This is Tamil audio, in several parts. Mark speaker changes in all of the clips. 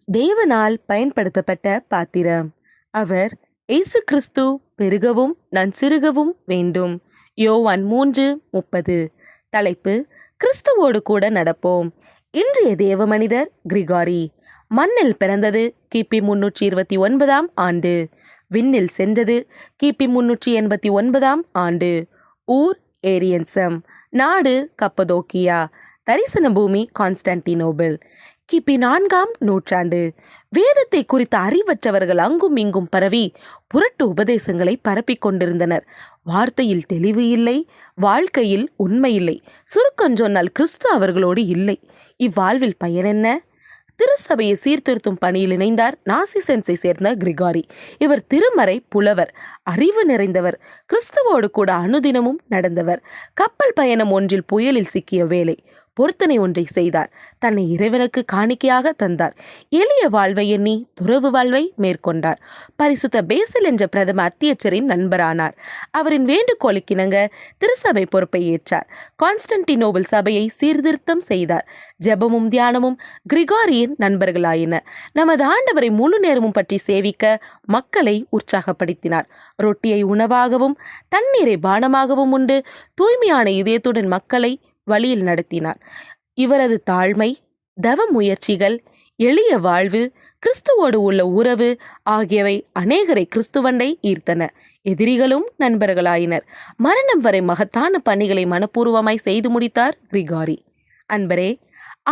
Speaker 1: தேவனால் பயன்படுத்தப்பட்ட பாத்திரம். அவர் இயேசு கிறிஸ்து பெருகவும் நான் சிறுகவும் வேண்டும். யோவான் 3:30. தலைப்பு: கிறிஸ்துவோடு கூட நடப்போம். இன்றைய தேவ மனிதர் கிரிகாரி. மண்ணில் பிறந்தது கிபி 329 ஆண்டு. விண்ணில் சென்றது கிபி 389 ஆண்டு. ஊர் ஏரியன்சம். நாடு கப்பதோக்கியா. தரிசன பூமி கான்ஸ்டான்டினோபிள். கிபி 4ஆம் நூற்றாண்டு. வேதத்தை குறித்த அறிவற்றவர்கள் அங்கும் இங்கும் பரவி புரட்டு உபதேசங்களை பரப்பிக் கொண்டிருந்தனர். வார்த்தையில் தெளிவு இல்லை, வாழ்க்கையில் உண்மை இல்லை. சுருக்கம் சொன்னால் கிறிஸ்து அவர்களோடு இல்லை. இவ்வாழ்வில் பயன் என்ன? திருச்சபையை சீர்திருத்தும் பணியில் இணைந்தார் நாசிசென்ஸை சேர்ந்த கிரிகாரி. இவர் திருமறை புலவர், அறிவு நிறைந்தவர், கிறிஸ்துவோடு கூட அனுதினமும் நடந்தவர். கப்பல் பயணம் ஒன்றில் புயலில் சிக்கிய வேளை பொருத்தனை ஒன்றை செய்தார். தன்னை இறைவனுக்கு காணிக்கையாக தந்தார். எளிய வாழ்வை எண்ணி துறவு வாழ்வை மேற்கொண்டார். பரிசுத்த பேசில் என்ற பிரதம அத்தியட்சரின் நண்பரானார். அவரின் வேண்டுகோளுக்கிணங்க திருச்சபை பொறுப்பை ஏற்றார். கான்ஸ்டான்டினோபிள் சபையை சீர்திருத்தம் செய்தார். ஜெபமும் தியானமும் கிரிகாரியின் நண்பர்களாயின. நமது ஆண்டவரை முழு நேரமும் பற்றி சேவிக்க மக்களை உற்சாகப்படுத்தினார். ரொட்டியை உணவாகவும் தண்ணீரை பானமாகவும் உண்டு தூய்மையான இதயத்துடன் மக்களை வழியில் நடத்தினார். இவரது தாழ்மை, தவ முயற்சிகள், எளிய வாழ்வு, கிறிஸ்துவோடு உள்ள உறவு ஆகியவை அநேகரை கிறிஸ்துவண்டை ஈர்த்தன. எதிரிகளும் நண்பர்களாயினர். மரணம் வரை மகத்தான பணிகளை மனப்பூர்வமாய் செய்து முடித்தார் கிரிகாரி. அன்பரே,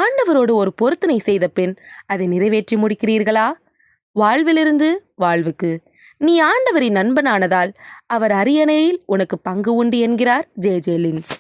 Speaker 1: ஆண்டவரோடு ஒரு பொருத்தனை செய்த பின் அதை நிறைவேற்றி முடிக்கிறீர்களா? வாழ்விலிருந்து வாழ்வுக்கு. நீ ஆண்டவரின் நண்பனானதால் அவர் அரியணையில் உனக்கு பங்கு உண்டு என்கிறார் ஜே. லின்ஸ்.